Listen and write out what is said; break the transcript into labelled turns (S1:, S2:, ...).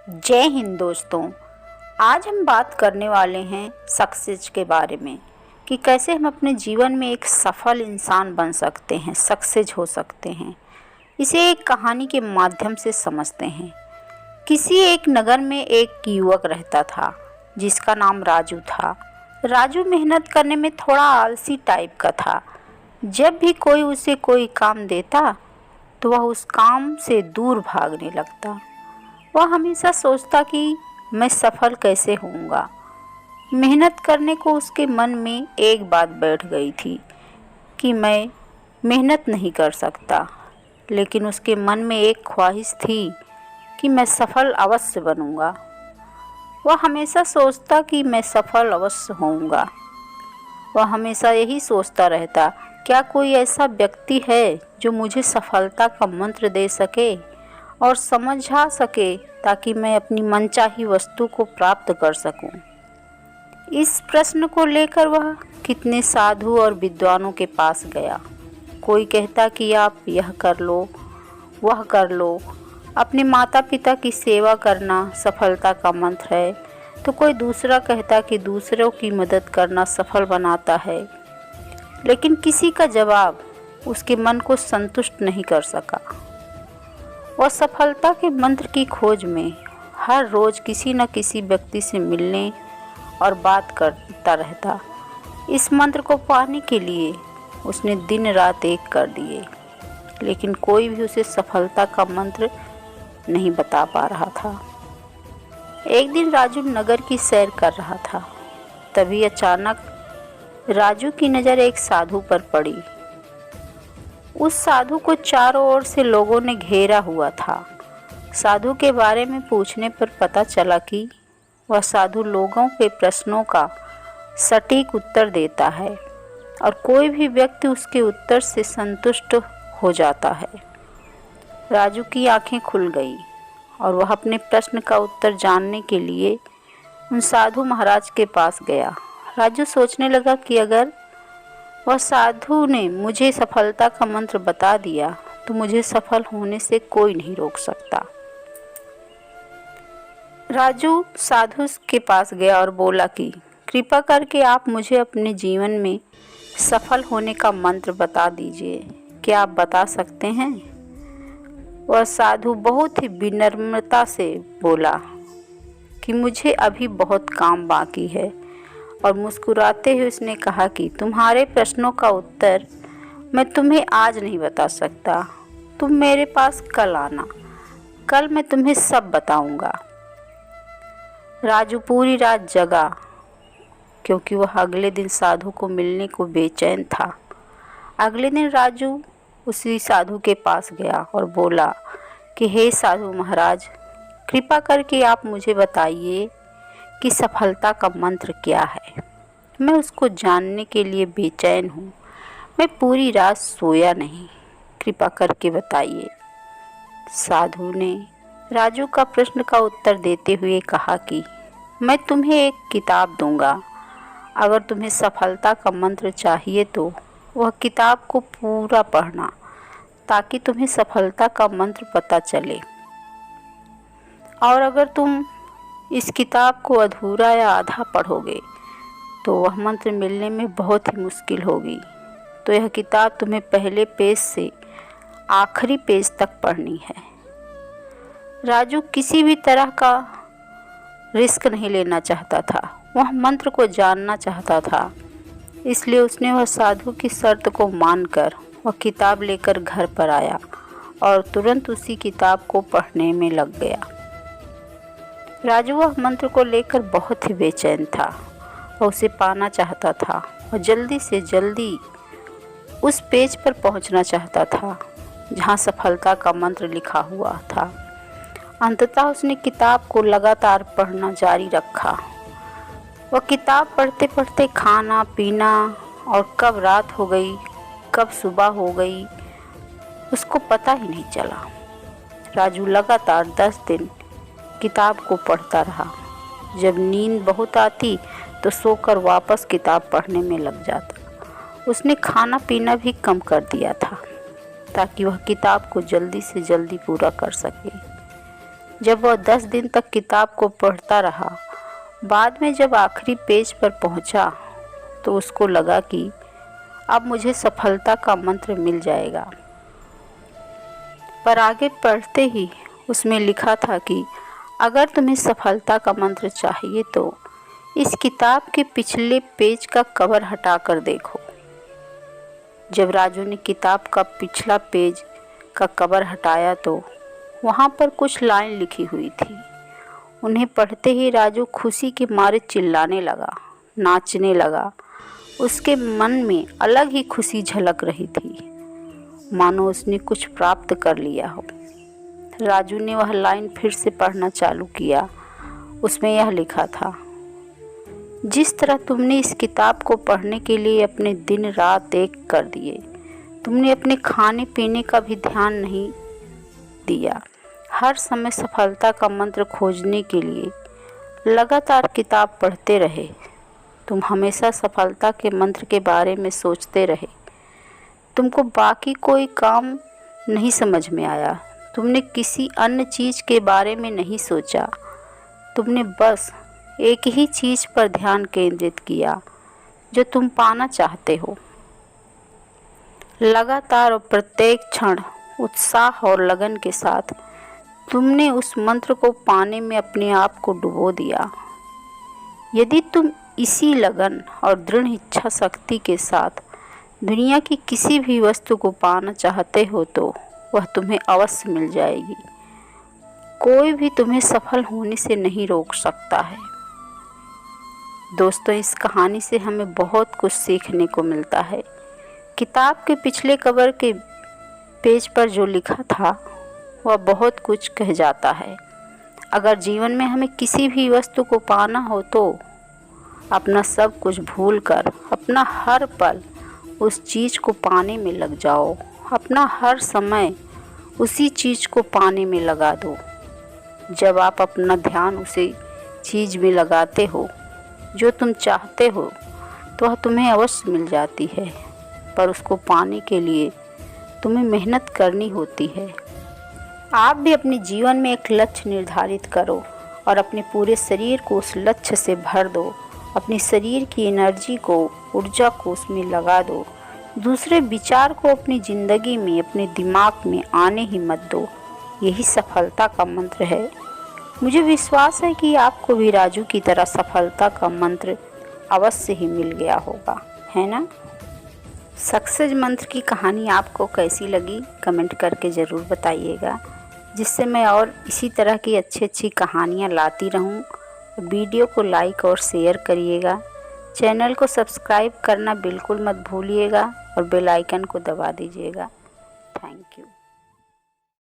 S1: जय हिंद दोस्तों। आज हम बात करने वाले हैं सक्सेस के बारे में कि कैसे हम अपने जीवन में एक सफल इंसान बन सकते हैं, सक्सेस हो सकते हैं। इसे एक कहानी के माध्यम से समझते हैं। किसी एक नगर में एक युवक रहता था जिसका नाम राजू था। राजू मेहनत करने में थोड़ा आलसी टाइप का था। जब भी कोई उसे कोई काम देता तो वह उस काम से दूर भागने लगता। वह हमेशा सोचता कि मैं सफल कैसे होऊंगा। मेहनत करने को उसके मन में एक बात बैठ गई थी कि मैं मेहनत नहीं कर सकता, लेकिन उसके मन में एक ख्वाहिश थी कि मैं सफल अवश्य बनूंगा। वह हमेशा सोचता कि मैं सफल अवश्य होऊंगा। वह हमेशा यही सोचता रहता, क्या कोई ऐसा व्यक्ति है जो मुझे सफलता का मंत्र दे सके और समझा सके ताकि मैं अपनी मनचाही वस्तु को प्राप्त कर सकूं। इस प्रश्न को लेकर वह कितने साधु और विद्वानों के पास गया। कोई कहता कि आप यह कर लो, वह कर लो, अपने माता पिता की सेवा करना सफलता का मंत्र है, तो कोई दूसरा कहता कि दूसरों की मदद करना सफल बनाता है। लेकिन किसी का जवाब उसके मन को संतुष्ट नहीं कर सका। वह सफलता के मंत्र की खोज में हर रोज़ किसी न किसी व्यक्ति से मिलने और बात करता रहता। इस मंत्र को पाने के लिए उसने दिन रात एक कर दिए, लेकिन कोई भी उसे सफलता का मंत्र नहीं बता पा रहा था। एक दिन राजू नगर की सैर कर रहा था। तभी अचानक राजू की नज़र एक साधु पर पड़ी। उस साधु को चारों ओर से लोगों ने घेरा हुआ था। साधु के बारे में पूछने पर पता चला कि वह साधु लोगों के प्रश्नों का सटीक उत्तर देता है और कोई भी व्यक्ति उसके उत्तर से संतुष्ट हो जाता है। राजू की आंखें खुल गई और वह अपने प्रश्न का उत्तर जानने के लिए उन साधु महाराज के पास गया। राजू सोचने लगा कि अगर वह साधु ने मुझे सफलता का मंत्र बता दिया तो मुझे सफल होने से कोई नहीं रोक सकता। राजू साधु के पास गया और बोला कि कृपा करके आप मुझे अपने जीवन में सफल होने का मंत्र बता दीजिए। क्या आप बता सकते हैं? वह साधु बहुत ही विनम्रता से बोला कि मुझे अभी बहुत काम बाकी है, और मुस्कुराते हुए उसने कहा कि तुम्हारे प्रश्नों का उत्तर मैं तुम्हें आज नहीं बता सकता। तुम मेरे पास कल आना, कल मैं तुम्हें सब बताऊंगा। राजू पूरी रात जगा क्योंकि वह अगले दिन साधु को मिलने को बेचैन था। अगले दिन राजू उसी साधु के पास गया और बोला कि हे साधु महाराज, कृपा करके आप मुझे बताइए कि सफलता का मंत्र क्या है। मैं उसको जानने के लिए बेचैन हूँ। मैं पूरी रात सोया नहीं, कृपा करके बताइए। साधु ने राजू का प्रश्न का उत्तर देते हुए कहा कि मैं तुम्हें एक किताब दूंगा। अगर तुम्हें सफलता का मंत्र चाहिए तो वह किताब को पूरा पढ़ना, ताकि तुम्हें सफलता का मंत्र पता चले। और अगर तुम इस किताब को अधूरा या आधा पढ़ोगे तो वह मंत्र मिलने में बहुत ही मुश्किल होगी। तो यह किताब तुम्हें पहले पेज से आखिरी पेज तक पढ़नी है। राजू किसी भी तरह का रिस्क नहीं लेना चाहता था। वह मंत्र को जानना चाहता था, इसलिए उसने वह साधु की शर्त को मानकर वह किताब लेकर घर पर आया और तुरंत उसी किताब को पढ़ने में लग गया। राजू वह मंत्र को लेकर बहुत ही बेचैन था और उसे पाना चाहता था और जल्दी से जल्दी उस पेज पर पहुंचना चाहता था जहां सफलता का मंत्र लिखा हुआ था। अंततः उसने किताब को लगातार पढ़ना जारी रखा। वह किताब पढ़ते पढ़ते खाना पीना और कब रात हो गई कब सुबह हो गई उसको पता ही नहीं चला। राजू लगातार 10 दिन किताब को पढ़ता रहा। जब नींद बहुत आती तो सोकर वापस किताब पढ़ने में लग जाता। उसने खाना पीना भी कम कर दिया था ताकि वह किताब को जल्दी से जल्दी पूरा कर सके। जब वह 10 दिन तक किताब को पढ़ता रहा, बाद में जब आखिरी पेज पर पहुंचा तो उसको लगा कि अब मुझे सफलता का मंत्र मिल जाएगा। पर आगे पढ़ते ही उसमें लिखा था कि अगर तुम्हें सफलता का मंत्र चाहिए तो इस किताब के पिछले पेज का कवर हटाकर देखो। जब राजू ने किताब का पिछला पेज का कवर हटाया तो वहाँ पर कुछ लाइन लिखी हुई थी। उन्हें पढ़ते ही राजू खुशी के मारे चिल्लाने लगा, नाचने लगा। उसके मन में अलग ही खुशी झलक रही थी, मानो उसने कुछ प्राप्त कर लिया हो। राजू ने वह लाइन फिर से पढ़ना चालू किया। उसमें यह लिखा था, जिस तरह तुमने इस किताब को पढ़ने के लिए अपने दिन रात एक कर दिए, तुमने अपने खाने पीने का भी ध्यान नहीं दिया। हर समय सफलता का मंत्र खोजने के लिए लगातार किताब पढ़ते रहे। तुम हमेशा सफलता के मंत्र के बारे में सोचते रहे। तुमको बाकी कोई काम नहीं समझ में आया। तुमने किसी अन्य चीज़ के बारे में नहीं सोचा। तुमने बस एक ही चीज़ पर ध्यान केंद्रित किया जो तुम पाना चाहते हो। लगातार और प्रत्येक क्षण उत्साह और लगन के साथ तुमने उस मंत्र को पाने में अपने आप को डुबो दिया। यदि तुम इसी लगन और दृढ़ इच्छा शक्ति के साथ दुनिया की किसी भी वस्तु को पाना चाहते हो तो वह तुम्हें अवश्य मिल जाएगी। कोई भी तुम्हें सफल होने से नहीं रोक सकता है। दोस्तों, इस कहानी से हमें बहुत कुछ सीखने को मिलता है। किताब के पिछले कवर के पेज पर जो लिखा था वह बहुत कुछ कह जाता है। अगर जीवन में हमें किसी भी वस्तु को पाना हो तो अपना सब कुछ भूलकर अपना हर पल उस चीज़ को पाने में लग जाओ। अपना हर समय उसी चीज़ को पाने में लगा दो। जब आप अपना ध्यान उसी चीज़ में लगाते हो जो तुम चाहते हो तो वह तुम्हें अवश्य मिल जाती है, पर उसको पाने के लिए तुम्हें मेहनत करनी होती है। आप भी अपने जीवन में एक लक्ष्य निर्धारित करो और अपने पूरे शरीर को उस लक्ष्य से भर दो। अपने शरीर की एनर्जी को, ऊर्जा को उसमें लगा दो। दूसरे विचार को अपनी ज़िंदगी में, अपने दिमाग में आने ही मत दो। यही सफलता का मंत्र है। मुझे विश्वास है कि आपको भी राजू की तरह सफलता का मंत्र अवश्य ही मिल गया होगा, है ना? सक्सेस मंत्र की कहानी आपको कैसी लगी कमेंट करके ज़रूर बताइएगा, जिससे मैं और इसी तरह की अच्छी कहानियाँ लाती रहूँ। वीडियो को लाइक और शेयर करिएगा। चैनल को सब्सक्राइब करना बिल्कुल मत भूलिएगा और बेल आइकन को दबा दीजिएगा। Thank you.